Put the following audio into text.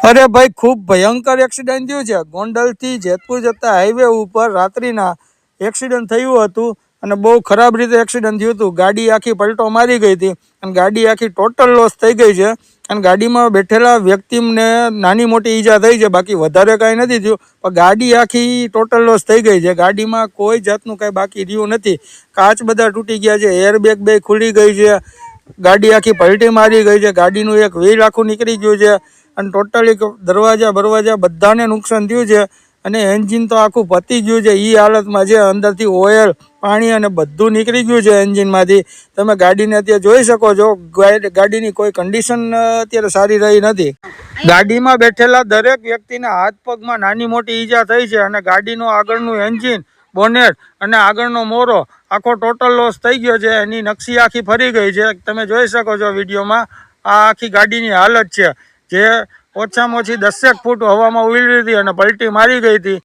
અરે ભાઈ, ખૂબ ભયંકર એક્સિડન્ટ થયું છે. ગોંડલથી જેતપુર જતા હાઈવે ઉપર રાત્રિના એક્સિડન્ટ થયું હતું અને બહુ ખરાબ રીતે એક્સિડન્ટ થયું હતું. ગાડી આખી પલટો મારી ગઈ હતી અને ગાડી આખી ટોટલ લોસ થઈ ગઈ છે અને ગાડીમાં બેઠેલા વ્યક્તિને નાની મોટી ઈજા થઈ છે, બાકી વધારે કાંઈ નથી થયું. પણ ગાડી આખી ટોટલ લોસ થઈ ગઈ છે. ગાડીમાં કોઈ જાતનું કાંઈ બાકી રહ્યું નથી. કાચ બધા તૂટી ગયા છે, એરબેગ બે ખુલી ગઈ છે, ગાડી આખી પલટી મારી ગઈ છે, ગાડીનું એક વ્હીલ આખું નીકળી ગયું છે અને ટોટલી દરવાજા બધાને નુકસાન થયું છે અને એન્જિન તો આખું પતી ગયું છે. એ હાલતમાં છે, અંદરથી ઓઇલ પાણી અને બધું નીકળી ગયું છે એન્જિનમાંથી. તમે ગાડીને અત્યારે જોઈ શકો છો, ગાડીની કોઈ કન્ડિશન અત્યારે સારી રહી નથી. ગાડીમાં બેઠેલા દરેક વ્યક્તિના હાથ પગમાં નાની મોટી ઈજા થઈ છે અને ગાડીનું આગળનું એન્જિન, બોનેટ અને આગળનો મોરો આખો ટોટલ લોસ થઈ ગયો છે. એની નકશી આખી ફરી ગઈ છે. તમે જોઈ શકો છો વિડીયોમાં. આ આખી ગાડીની હાલત છે, જે ઓછામાં ઓછી 10 ફૂટ હવામાં ઉડી હતી અને પલટી મારી ગઈ હતી.